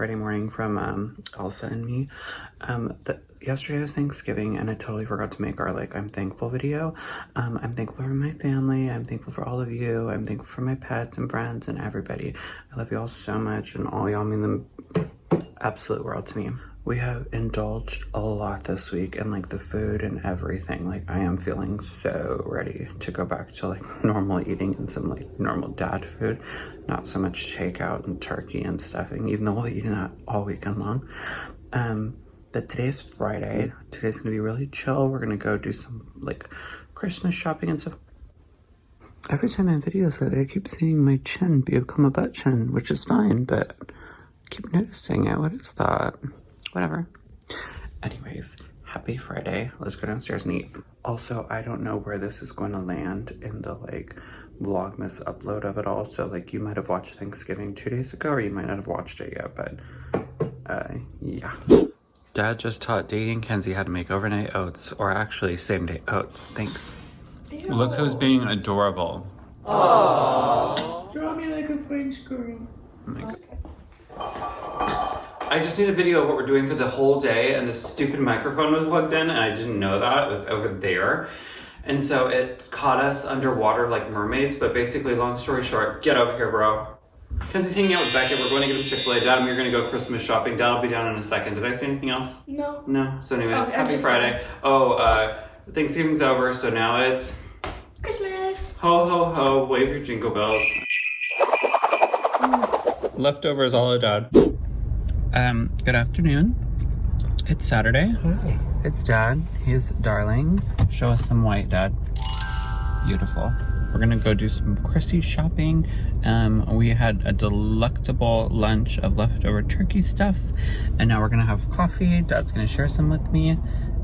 Friday morning from Elsa and me. Yesterday was Thanksgiving and I totally forgot to make our I'm thankful video. I'm thankful for my family. I'm thankful for all of you. I'm thankful for my pets and friends and everybody. I love you all so much and all y'all mean the absolute world to me. We have indulged a lot this week in the food and everything. I am feeling so ready to go back to normal eating and some normal dad food, not so much takeout and turkey and stuffing, even though we'll be eating that all weekend long. But today is Friday. Today's gonna be really chill. We're gonna go do some Christmas shopping and stuff. Every time I have videos I keep seeing my chin become a butt chin, which is fine, but I keep noticing it. What is that? Whatever. Anyways, happy Friday. Let's go downstairs and eat. Also, I don't know where this is going to land in the Vlogmas upload of it all. So you might have watched Thanksgiving 2 days ago or you might not have watched it yet, but yeah. Dad just taught dating Kenzie how to make overnight oats, or actually same day oats. Thanks. Ew. Look who's being adorable. Aww. Draw me like a French girl. Oh my God. I just made a video of what we're doing for the whole day and the stupid microphone was plugged in and I didn't know that. It was over there. And so it caught us underwater like mermaids, but basically long story short, get over here, bro. Kenzie's hanging out with Beckett. We're going to get him Chick-fil-A. Dad and me are going to go Christmas shopping. Dad will be down in a second. Did I say anything else? No. No? So anyways, happy Friday. Oh, Thanksgiving's over, so now it's Christmas. Ho, ho, ho. Wave your jingle bells. Leftovers all Dad. Good afternoon. It's Saturday. Hi. It's Dad. He's darling. Show us some white, Dad. Beautiful. We're gonna go do some Chrissy shopping. We had a delectable lunch of leftover turkey stuff, and now we're gonna have coffee. Dad's gonna share some with me,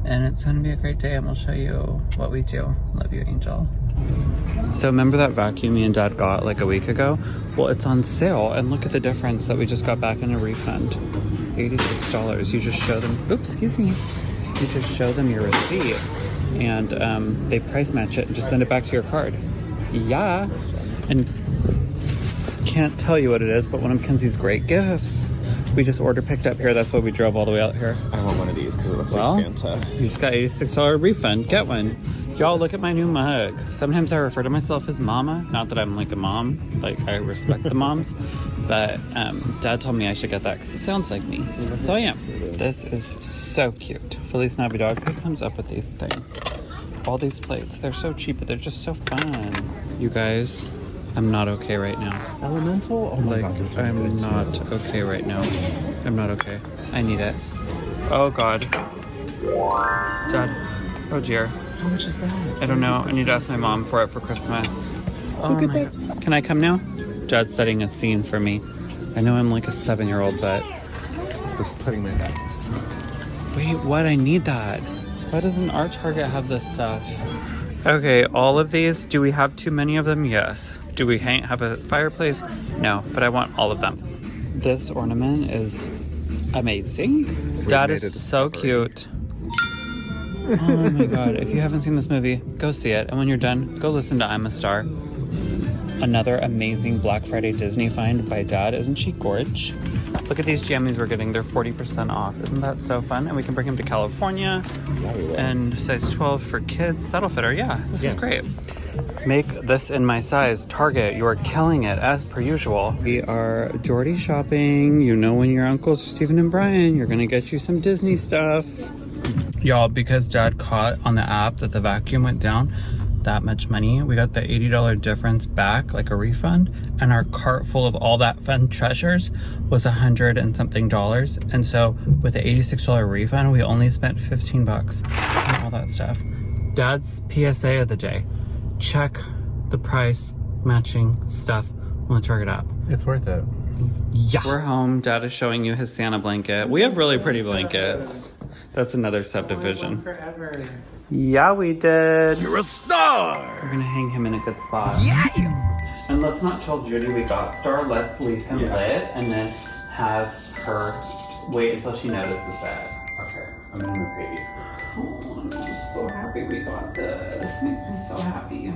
and it's gonna be a great day, and we'll show you what we do. Love you, Angel. So remember that vacuum me and Dad got a week ago? Well, it's on sale, and look at the difference that we just got back in a refund. $86. You just show them, oops, excuse me. You just show them your receipt, and they price match it and just send it back to your card. Yeah, and can't tell you what it is, but one of Kenzie's great gifts. We just picked up here. That's why we drove all the way out here. I want one of these because it looks like Santa. You just got $86 refund. Get one. Y'all, look at my new mug. Sometimes I refer to myself as Mama. Not that I'm a mom. I respect the moms. But Dad told me I should get that because it sounds like me. So I am. This is so cute. Feliz Navidad. Who comes up with these things? All these plates. They're so cheap, but they're just so fun. You guys, I'm not okay right now. Elemental? Oh my God, this one's I'm good not too. okay right now. I'm not okay. I need it. Oh God. Dad. Oh dear. How much is that? I don't know. I need to ask my mom for it for Christmas. Oh Look at my that. God. Can I come now? Dad's setting a scene for me. I know I'm a 7-year-old, but... Just putting my back. Wait, what? I need that. Why doesn't our Target have this stuff? Okay, all of these, do we have too many of them? Yes. Do we have a fireplace? No, but I want all of them. This ornament is amazing. Dad is so cute. Oh my God, if you haven't seen this movie, go see it. And when you're done, go listen to I'm a Star. Another amazing Black Friday Disney find by Dad. Isn't she gorge? Look at these jammies we're getting. They're 40% off. Isn't that so fun? And we can bring them to California. And size 12 for kids. That'll fit her. Yeah, this is great. Make this in my size. Target, you are killing it as per usual. We are Jordy shopping. You know when your uncles are Stephen and Bryan, you're gonna get you some Disney stuff. Y'all, because Dad caught on the app that the vacuum went down that much money, we got the $80 difference back, a refund, and our cart full of all that fun treasures was $100 and something. And so with the $86 refund, we only spent 15 bucks on all that stuff. Dad's PSA of the day: check the price matching stuff on the Target app. It's worth it. Yeah. We're home. Dad is showing you his Santa blanket. We have really pretty blankets. That's another subdivision. Forever. Yeah, we did. You're a star! We're gonna hang him in a good spot. Yes! And let's not tell Judy we got Star. Let's leave him lit and then have her wait until she notices that. Okay, I'm gonna move babies. Oh, I'm so happy we got this. This makes me so happy.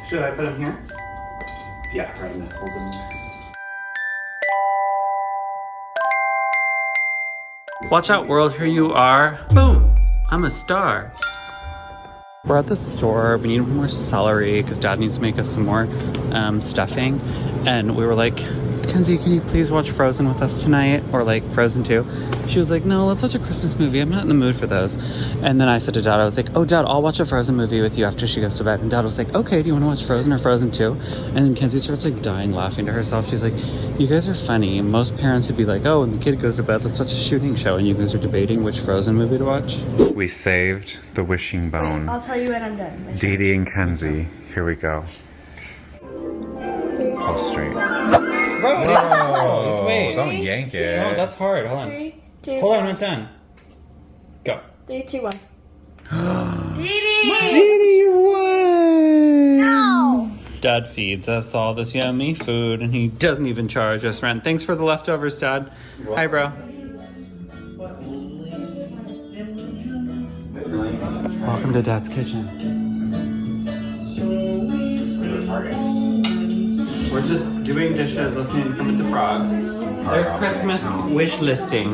Should I put him here? Yeah, right in this. Hold them. Watch out, world, here you are. Boom, I'm a star. We're at the store. We need more celery because Dad needs to make us some more stuffing. And we were like, Kenzie, can you please watch Frozen with us tonight? Or like Frozen 2. She was like, no, let's watch a Christmas movie. I'm not in the mood for those. And then I said to Dad, I was like, oh, Dad, I'll watch a Frozen movie with you after she goes to bed. And Dad was like, okay, do you want to watch Frozen or Frozen 2? And then Kenzie starts like dying laughing to herself. She's like, you guys are funny. Most parents would be like, oh, when the kid goes to bed, let's watch a shooting show. And you guys are debating which Frozen movie to watch. We saved the wishing bone. I'll tell you when I'm done. Dee Dee and Kenzie. Here we go. All straight. Bro, Whoa, wait. don't yank it. No, that's hard. Hold on. 3, 2, Hold on, I'm not done. Go. 3, 2, 1. Dee Dee! Dee Dee won! No! Dad feeds us all this yummy food and he doesn't even charge us rent. Thanks for the leftovers, Dad. Hi, bro. Welcome to Dad's kitchen. We're just doing dishes, listening to Kermit the Frog. Their Christmas wish listing.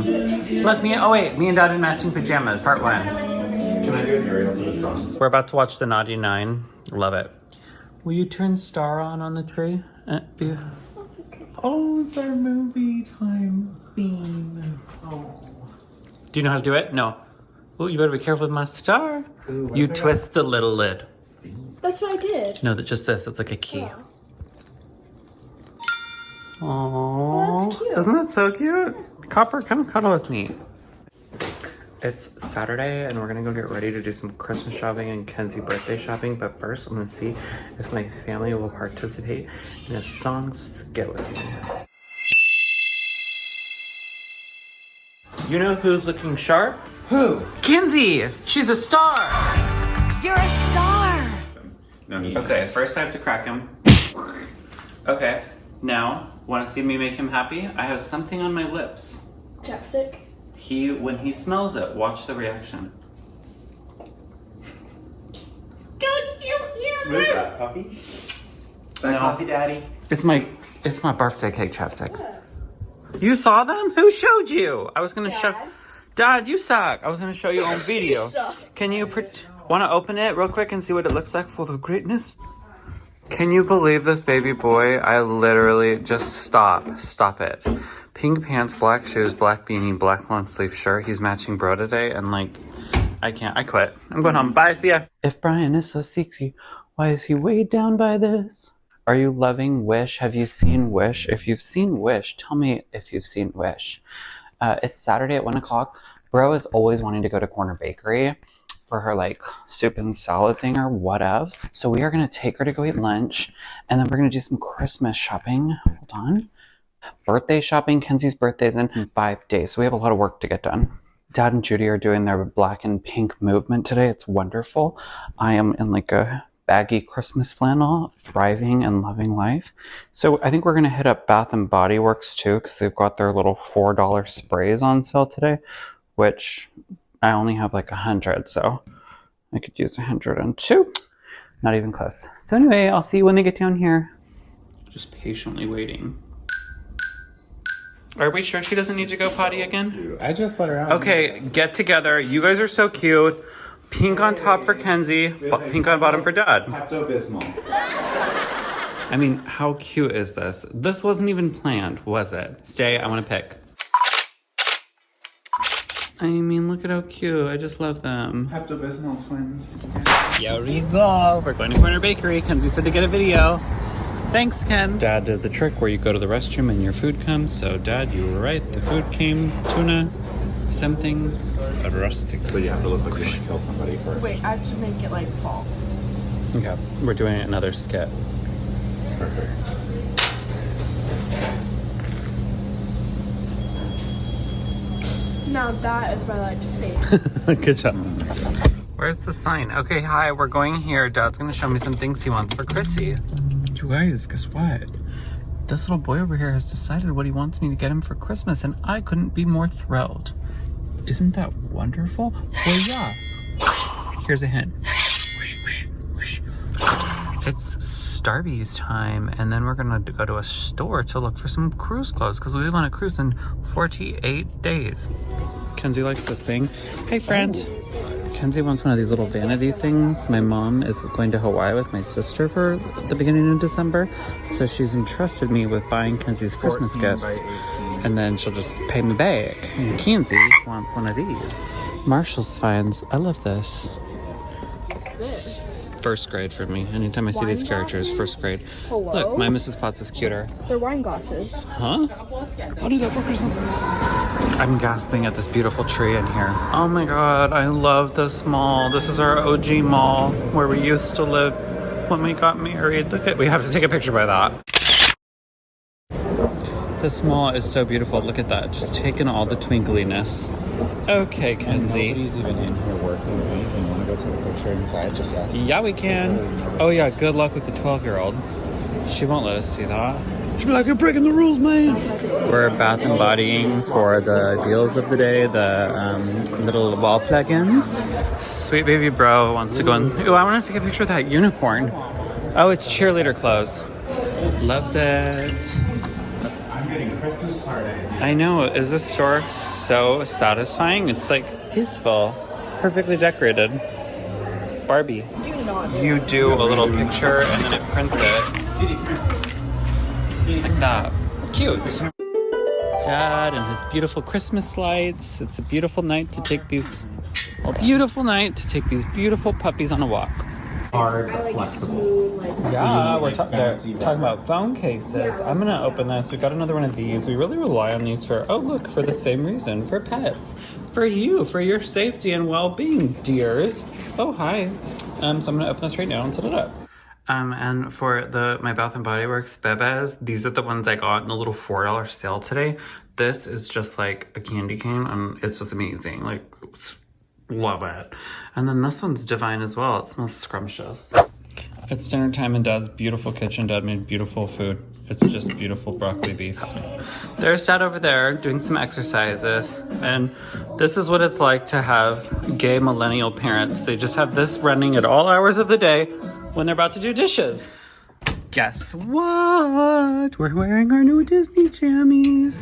Look, me and Dad in matching pajamas, part 1. Can I do an aerial to the sun? We're about to watch the Naughty Nine. Love it. Will you turn Star on the tree? Yeah. Oh, it's our movie time theme. Oh. Do you know how to do it? No. Oh, you better be careful with my star. Ooh, You twist the little lid. That's what I did. No, just this. It's like a key. Oh. Aww. That's cute. Isn't that so cute? Copper, come cuddle with me. It's Saturday and we're gonna go get ready to do some Christmas shopping and Kenzie birthday shopping. But first, I'm gonna see if my family will participate in a song skit with me. You know who's looking sharp? Who? Kenzie! She's a star! You're a star! No, Okay, first I have to crack him. Okay, now, wanna see me make him happy? I have something on my lips. Chapstick. When he smells it, watch the reaction. What is that, puppy? Is that No. coffee, Daddy? It's my birthday cake chapstick. You saw them? Who showed you? I was gonna show. Dad, you suck. I was gonna show you on video. suck. Can you want to open it real quick and see what it looks like for the greatness? Can you believe this baby boy? I literally just stop it. Pink pants, black shoes, black beanie, black long sleeve shirt. He's matching bro today, and like, I can't. I quit. I'm going home. Bye. See ya. If Bryan is so sexy, why is he weighed down by this? Are you loving Wish? Have you seen Wish? If you've seen Wish, tell me if you've seen Wish. It's Saturday at 1 o'clock. Bro is always wanting to go to Corner Bakery for her like soup and salad thing or whatevs. So we are going to take her to go eat lunch and then we're going to do some Christmas shopping. Hold on. Birthday shopping. Kenzie's birthday is in 5 days. So we have a lot of work to get done. Dad and Judy are doing their black and pink movement today. It's wonderful. I am in like a baggy Christmas flannel, thriving and loving life. So I think we're going to hit up Bath and Body Works too because they've got their little $4 sprays on sale today, which I only have like 100, so I could use 102. Not even close. So anyway, I'll see you when they get down here. Just patiently waiting. Are we sure she doesn't need to go potty again? I just let her out. Okay, get together. You guys are so cute. Pink on top for Kenzie, pink on bottom for Dad. Pepto-Bismol. I mean, how cute is this? This wasn't even planned, was it? Stay, I want to pick. I mean, look at how cute. I just love them. Pepto-Bismol twins. Here we go. We're going to Corner Bakery. Kenzie said to get a video. Thanks, Ken. Dad did the trick where you go to the restroom and your food comes. So, Dad, you were right. The food came. Tuna, something, a rustic. But you have to look like you might kill somebody first. Wait, I have to make it like fall. Okay, we're doing another skit. Perfect. Now that is what I like to see. Good job. Where's the sign? Okay, hi, we're going here. Dad's gonna show me some things he wants for Chrissy. You guys, guess what? This little boy over here has decided what he wants me to get him for Christmas, and I couldn't be more thrilled. Isn't that wonderful? Well, yeah. Here's a hint. It's Starbucks time, and then we're gonna go to a store to look for some cruise clothes because we live on a cruise in 48 days. Kenzie likes this thing. Hey, friend. Kenzie wants one of these little vanity things. My mom is going to Hawaii with my sister for the beginning of December. So she's entrusted me with buying Kenzie's Christmas gifts. And then she'll just pay me back. And Kenzie wants one of these. Marshall's finds. I love this. First grade for me. Anytime I see these characters, first grade. Hello? Look, my Mrs. Potts is cuter. They're wine glasses. Huh? I'll do that for Christmas. I'm gasping at this beautiful tree in here. Oh my god, I love this mall. This is our OG mall where we used to live when we got married. Look at, we have to take a picture by that. This mall is so beautiful. Look at that. Just taking all the twinkliness. Okay, Kenzie. Nobody's even in here working, right? You want to go take a picture inside? Just us. Yeah, we can. Oh yeah, good luck with the 12-year-old. She won't let us see that. She'll be like, you're breaking the rules, man. We're bath and bodying for the deals of the day, the little wall plugins. Sweet baby bro wants to go in. Ooh, I want to take a picture of that unicorn. Oh, it's cheerleader clothes. Loves it. I'm getting Christmas card ideas. I know. Is this store so satisfying? It's like peaceful, perfectly decorated. Barbie. You do a little picture and then it prints it. Like that. Cute. Dad and his beautiful Christmas lights. It's a beautiful night to take these. A beautiful night to take these beautiful puppies on a walk. Hard but flexible. Yeah, we're fancy talking about phone cases. I'm gonna open this. We got another one of these. We really rely on these for, oh look, for the same reason, for pets. For you, for your safety and well-being, dears. Oh, hi. So I'm gonna open this right now and set it up. And for my Bath & Body Works Bebes, these are the ones I got in a little $4 sale today. This is just like a candy cane and it's just amazing. Like, love it. And then this one's divine as well. It smells scrumptious. It's dinner time and Dad's beautiful kitchen. Dad made beautiful food. It's just beautiful broccoli beef. There's Dad over there doing some exercises. And this is what it's like to have gay millennial parents. They just have this running at all hours of the day when they're about to do dishes. Guess what? We're wearing our new Disney jammies.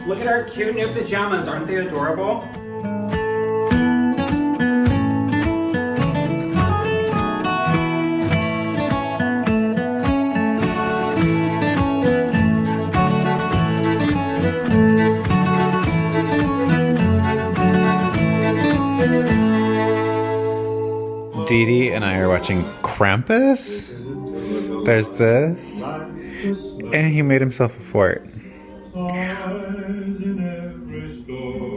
Look at our cute new pajamas. Aren't they adorable? Dee Dee and I are watching Krampus. There's this. And he made himself a fort. In every store.